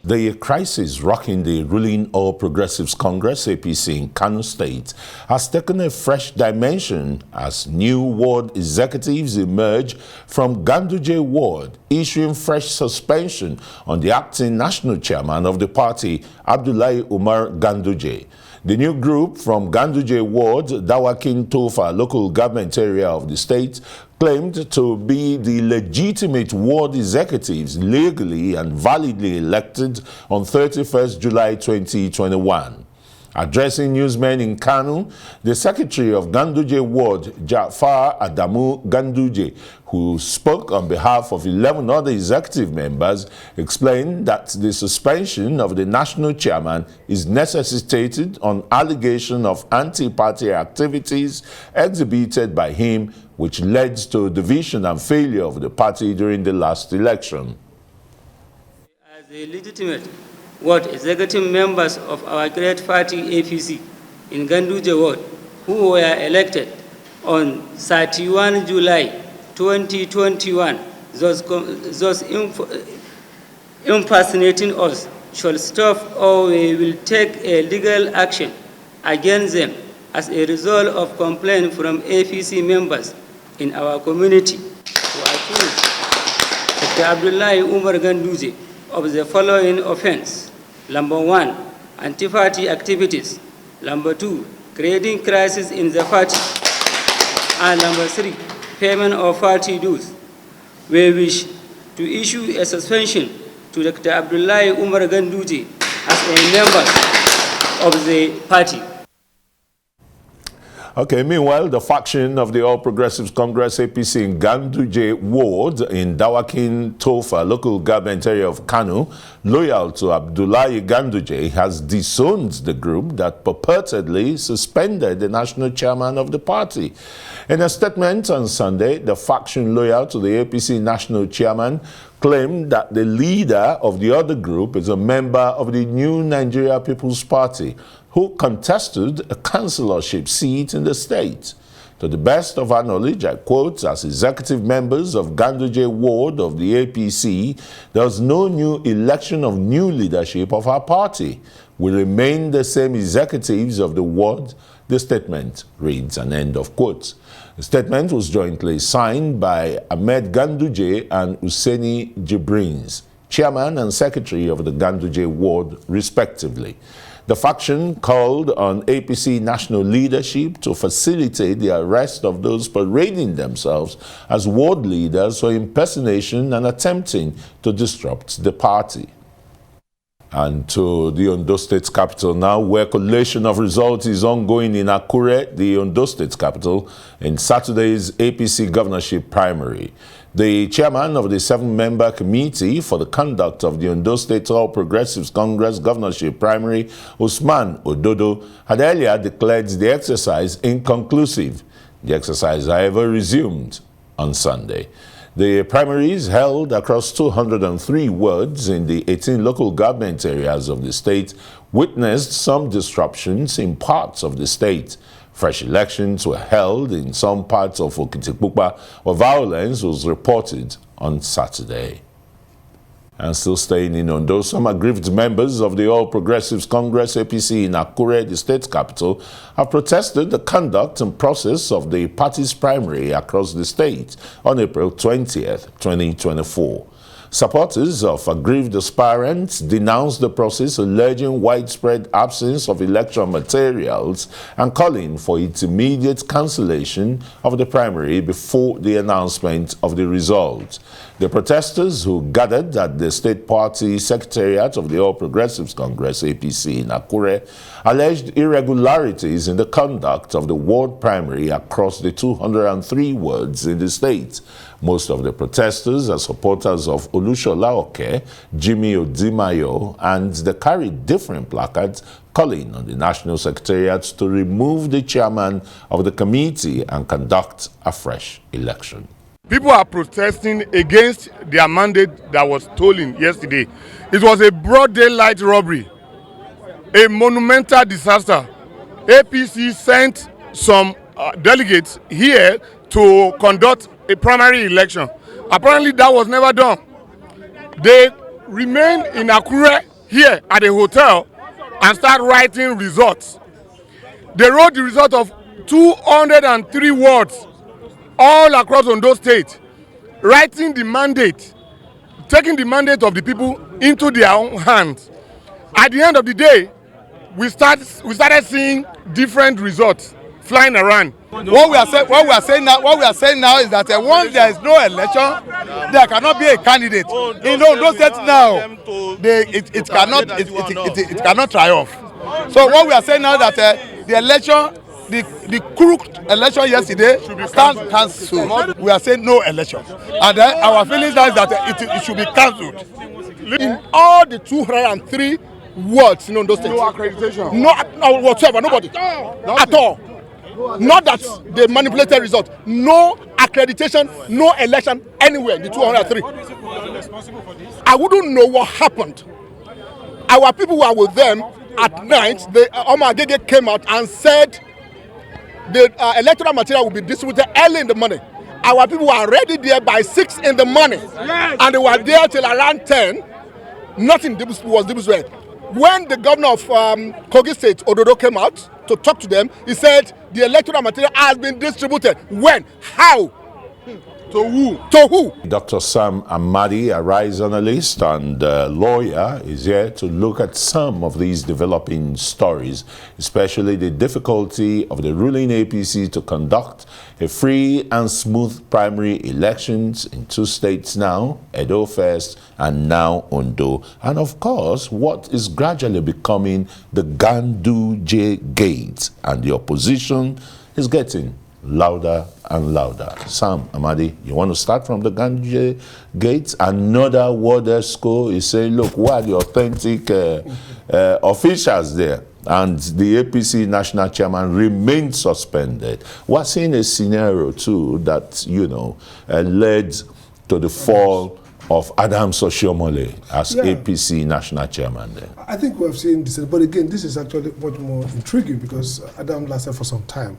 The crisis rocking the ruling All Progressives Congress APC in Kano State has taken a fresh dimension as new ward executives emerge from Ganduje ward, issuing fresh suspension on the acting national chairman of the party, Abdullahi Umar Ganduje. The new group from Ganduje ward, Dawakin Tofa local government area of the state, claimed to be the legitimate ward executives legally and validly elected on 31st July 2021. Addressing newsmen in Kano, the secretary of Ganduje ward, Jafar Adamu Ganduje, who spoke on behalf of 11 other executive members, explained that the suspension of the national chairman is necessitated on allegation of anti-party activities exhibited by him, which led to division and failure of the party during the last election. As a legitimate ward executive members of our great party APC in Ganduje ward, who were elected on 31 July 2021, those impersonating us shall stop, or we will take a legal action against them as a result of complaint from APC members in our community who accuse Dr. Abdullahi Umar Ganduje of the following offense. Number 1, anti-party activities. Number 2, creating crisis in the party. And number 3, payment of party dues. We wish to issue a suspension to Dr. Abdullahi Umar Ganduje as a member of the party. Okay, meanwhile, the faction of the All Progressives Congress APC in Ganduje ward in Dawakin Tofa local government area of Kano, loyal to Abdullahi Ganduje, has disowned the group that purportedly suspended the national chairman of the party. In a statement on Sunday, the faction loyal to the APC national chairman claimed that the leader of the other group is a member of the New Nigeria People's Party, who contested a councillorship seat in the state. To the best of our knowledge, I quote, as executive members of Ganduje ward of the APC, there was no new election of new leadership of our party. We remain the same executives of the ward. The statement reads, an end of quote. The statement was jointly signed by Ahmed Ganduje and Hussaini Jibrins, chairman and secretary of the Ganduje ward, respectively. The faction called on APC national leadership to facilitate the arrest of those parading themselves as ward leaders for impersonation and attempting to disrupt the party. And to the Ondo State capital now, where collation of results is ongoing in Akure, the Ondo State capital, in Saturday's APC governorship primary. The chairman of the 7-member committee for the conduct of the Ondo State All Progressives Congress governorship primary, Usman Ododo, had earlier declared the exercise inconclusive. The exercise, however, resumed on Sunday. The primaries held across 203 wards in the 18 local government areas of the state witnessed some disruptions in parts of the state. Fresh elections were held in some parts of Okitikpupa, where violence was reported on Saturday. And still staying in Ondo, some aggrieved members of the All Progressives Congress APC in Akure, the state capital, have protested the conduct and process of the party's primary across the state on April 20th, 2024. Supporters of aggrieved aspirants denounced the process, alleging widespread absence of election materials and calling for its immediate cancellation of the primary before the announcement of the results. The protesters, who gathered at the state party secretariat of the All Progressives Congress APC in Akure, alleged irregularities in the conduct of the ward primary across the 203 wards in the state. Most of the protesters are supporters of Olushola Oke, Jimmy Odimayo, and they carried different placards calling on the National Secretariat to remove the chairman of the committee and conduct a fresh election. People are protesting against their mandate that was stolen yesterday. It was a broad daylight robbery, a monumental disaster. APC sent some delegates here to conduct a primary election, Apparently that was never done. They remained in Akure here at a hotel and start writing results. They wrote the result of 203 words all across Ondo State, writing the mandate, taking the mandate of the people into their own hands. At the end of the day, we started seeing different results flying around. What we are saying now is that once there is no election, there cannot be a candidate. In Ondo State now, it cannot triumph. So what we are saying now is that the election, the crooked election yesterday stands cancelled. We are saying no election, and then our feelings now is that it should be cancelled. In all the 203 wards in Ondo State, No accreditation. no whatsoever, nobody at all. Not that they manipulated results. No accreditation, no election anywhere in the 203. I wouldn't know what happened. Our people were with them at night. Amadi came out and said the electoral material will be distributed early in the morning. Our people were already there by 6 in the morning, and they were there till around 10. Nothing was distributed. When the governor of Kogi State, Ododo, came out to talk to them, he said the electoral material has been distributed. When? How? To who? To who? Dr. Sam Amadi, a Rise analyst and lawyer, is here to look at some of these developing stories, especially the difficulty of the ruling APC to conduct a free and smooth primary elections in 2 states now, Edo first and now Ondo, and of course what is gradually becoming the Ganduje gate, and the opposition is getting louder and louder. Sam Amadi, you want to start from the Ganduje gate? Another word school is saying, look, who are the authentic officials there? And the APC national chairman remained suspended. We're seeing a scenario too that, you know, led to the fall of Adam Oshiomhole as APC national chairman there. I think we have seen this, but again, this is actually much more intriguing because Adam lasted for some time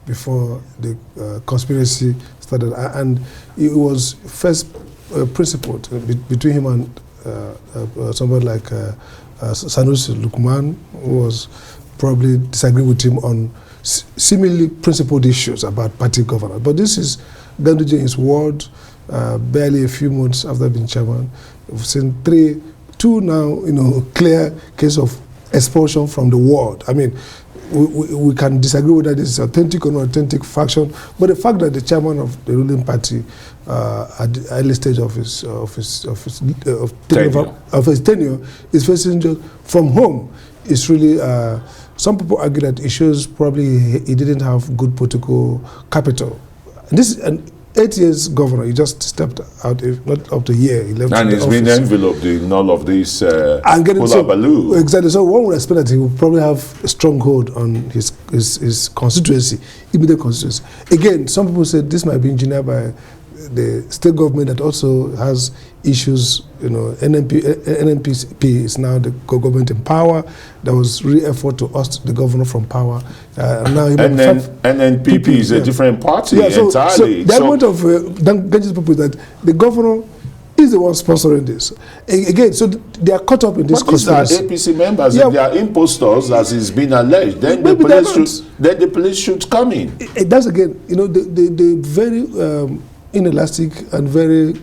before the conspiracy started, and it was first principled between him and somebody like Sanusi Lukman, who was probably disagreeing with him on seemingly principled issues about party governance. But this is Ganduje in his ward, barely a few months after being chairman. We've seen two now, you know, clear case of expulsion from the ward. I mean, we can disagree whether this is authentic or not authentic faction, but the fact that the chairman of the ruling party at the early stage of his tenure is facing just from home is really. Some people argue that it shows probably he didn't have good political capital. And this is an 8 years governor. He just stepped out, not up to a year. He left. And he's been enveloped in all of this hullabaloo. Exactly. So one would expect that he would probably have a stronghold on his constituency, immediate constituency. Again, some people say this might be engineered by the state government that also has issues. You know, NNPP is now the government in power. There was real effort to oust the governor from power. Now NNPP is a different party entirely. So the argument of Ganji's people is that the governor is the one sponsoring this. Again, so they are caught up in this conspiracy. These are APC members. If they are impostors, as is being alleged, then the police should come in. That's again, you know, the very inelastic and very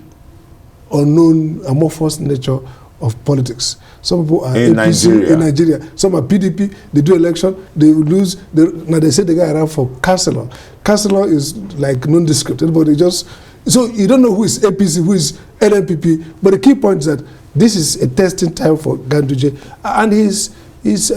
unknown amorphous nature of politics. Some people are in APC in Nigeria. Some are PDP. They do election. They lose. Now they say the guy around for councillor. Councillor is like nondescript. Everybody just so you don't know who is APC, who is NNPP. But the key point is that this is a testing time for Ganduje, and his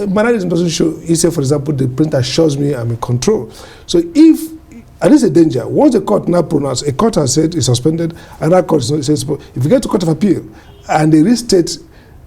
mannerism doesn't show. He said, for example, the printer shows me I'm in control. So if and this is a danger. Once the court now pronounced, a court has said it's suspended, and that court says, if you get to court of appeal and they restate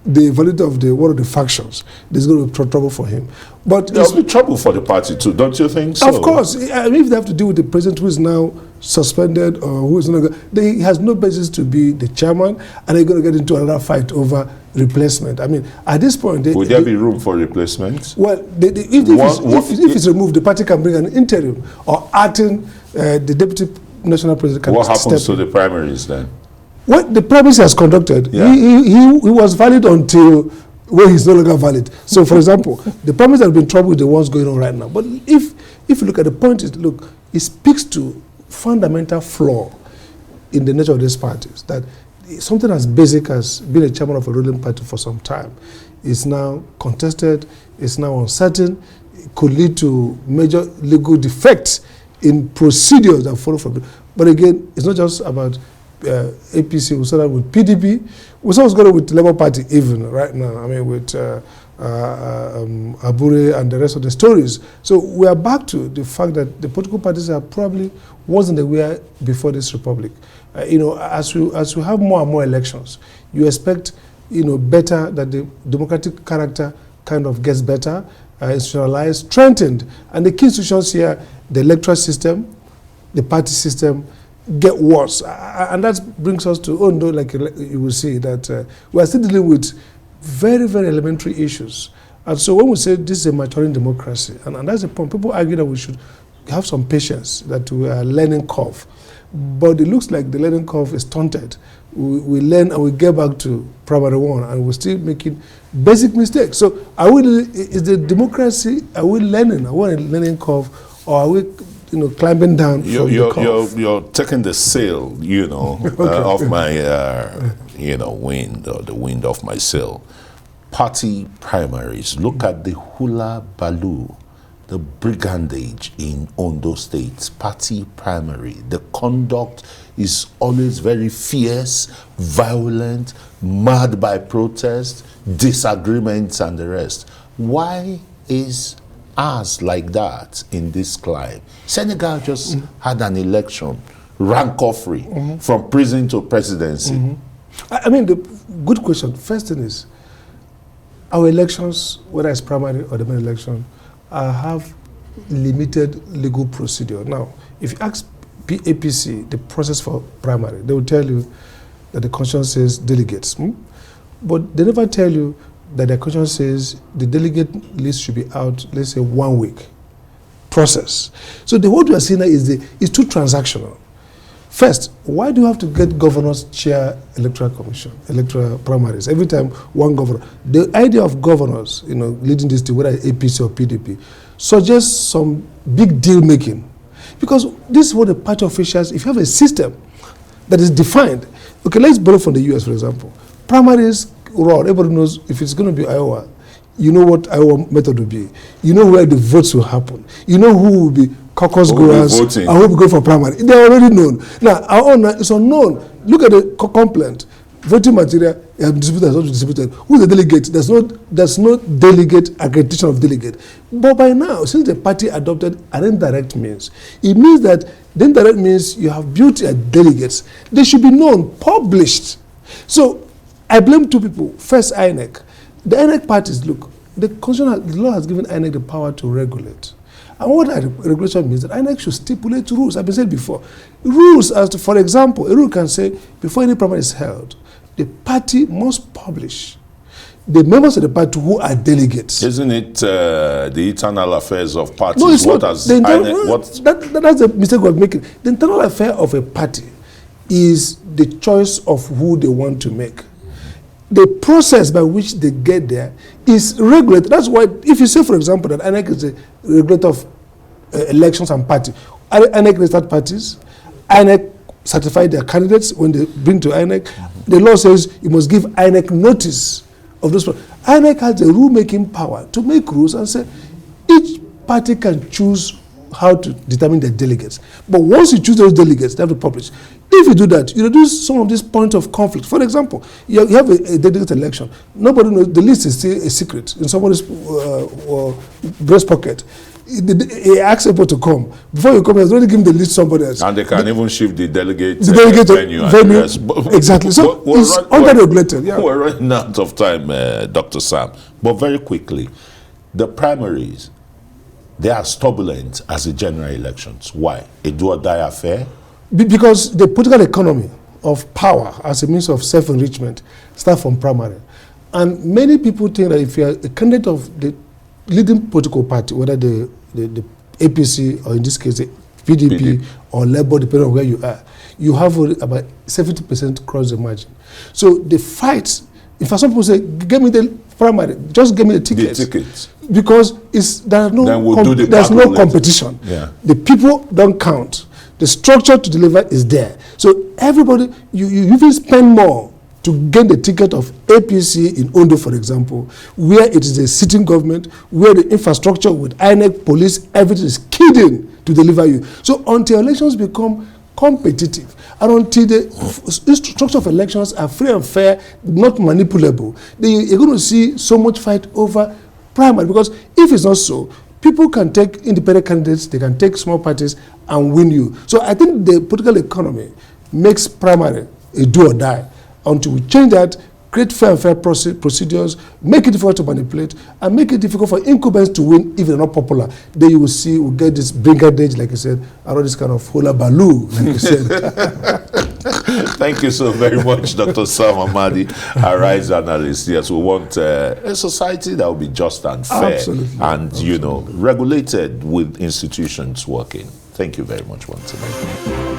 the validity of one of the factions, there's going to be trouble for him. But there'll be trouble for the party too, don't you think so? Of course. I mean, if they have to deal with the president who is now suspended or who is not, he has no basis to be the chairman, and they're going to get into another fight over replacement. I mean, at this point, would there be room for replacement? Well, if it's removed, the party can bring an interim or acting the deputy national president. What happens to the primaries then? what the premise has conducted, he was valid until when he's no longer valid. So, for example, the premise has been trouble with the ones going on right now. But if you look at the point, is look, it speaks to fundamental flaw in the nature of these parties, that something as basic as being a chairman of a ruling party for some time is now contested, is now uncertain, it could lead to major legal defects in procedures that follow from it. But again, it's not just about APC. We saw that with PDP. We saw what's going on with the Labour Party even right now. I mean, with Abure and the rest of the stories. So we are back to the fact that the political parties are probably wasn't the way before this republic. You know, as we have more and more elections, you expect, you know, better, that the democratic character kind of gets better, institutionalized, strengthened, and the key institutions here, the electoral system, the party system, get worse. And that brings us to, oh no, like you will see that we are still dealing with very, very elementary issues. And so when we say this is a maturing democracy, and that's the point, people argue that we should have some patience, that we are learning curve. But it looks like the learning curve is stunted. We learn and we get back to primary one, and we're still making basic mistakes. So is the democracy, are we learning? Are we on a learning curve, or are we, you know, climbing down from the curve? You're taking the sail, you know, of my, you know, wind, or the wind of my sail. Party primaries. Look at the hula baloo, the brigandage in Ondo State. Party primary. The conduct is always very fierce, violent, marred by protest, disagreements, and the rest. Why is ours like that in this climate? Senegal just had an election, rancor-free, from prison to presidency. I mean, the good question. First thing is, our elections, whether it's primary or the main election, have limited legal procedure. Now, if you ask APC the process for primary, they will tell you that the constitution says delegates. But they never tell you that the constitution says the delegate list should be out, let's say, 1 week process. So what we are seeing now is too transactional. First, why do you have to get governors chair electoral commission, electoral primaries every time one governor? The idea of governors, you know, leading this to whether APC or PDP, suggests some big deal making, because this is what the party officials. If you have a system that is defined, okay, let's borrow from the US, for example. Primaries run. Everybody knows if it's going to be Iowa, you know what Iowa method will be. You know where the votes will happen. You know who will be caucus goers and who will be going for primary. They are already known. Now, our own is unknown. Look at the complaint. Voting material have distributed, not distributed. Who's the delegate? There's no delegate accreditation of delegate. But by now, since the party adopted an indirect means, it means that the indirect means you have built delegates. They should be known, published. So I blame two people. First, INEC. The INEC parties, look, the law has given INEC the power to regulate. And what that regulation means, that INEC should stipulate rules. I've been saying before. Rules as to, for example, a rule can say, before any primary is held, the party must publish the members of the party who are delegates. Isn't it the internal affairs of parties? No, it's what not. has INEC, that's the mistake we're making. The internal affair of a party is the choice of who they want to make. The process by which they get there is regulated. That's why, if you say, for example, that INEC is a regulator of elections and parties, INEC registered parties, INEC certify their candidates when they bring to INEC. The law says you must give INEC notice of those. INEC has the rule-making power to make rules and say each party can choose how to determine their delegates. But once you choose those delegates, they have to publish. If you do that, you reduce some of these points of conflict. For example, you have a delegate election. Nobody knows. The list is still a secret in somebody's breast pocket. He asks people to come. Before you come, he has already given the list to somebody else. And they can even shift the delegate venue. Exactly. So it's under-regulated. Yeah. We're running out of time, Dr. Sam. But very quickly, the primaries, they are as turbulent as the general elections. Why? A do-or-die affair? Because the political economy of power as a means of self-enrichment starts from primary. And many people think that if you are a candidate of the leading political party, whether the APC or in this case the PDP or Labour, depending on where you are, you have only about 70% cross the margin. So the fight, in fact, some people say, give me the primary, just give me the tickets. The tickets. Because there's no competition. Yeah. The people don't count. The structure to deliver is there. So everybody, you even spend more to get the ticket of APC in Ondo, for example, where it is a sitting government, where the infrastructure with INEC, police, everything is keyed in to deliver you. So until elections become competitive, and until the structure of elections are free and fair, not manipulable, then you're going to see so much fight over primary. Because if it's not so, people can take independent candidates, they can take small parties and win you. So I think the political economy makes primary a do or die. Until we change that, create fair and fair procedures, make it difficult to manipulate, and make it difficult for incumbents to win if they're not popular. Then you will see, we'll get this brigandage, like I said, around this kind of hula baloo, like you said. Thank you so very much, Dr. Sam Amadi, a Rise analyst. Yes, we want a society that will be just and fair. Absolutely. And, you know, regulated with institutions working. Thank you very much once again.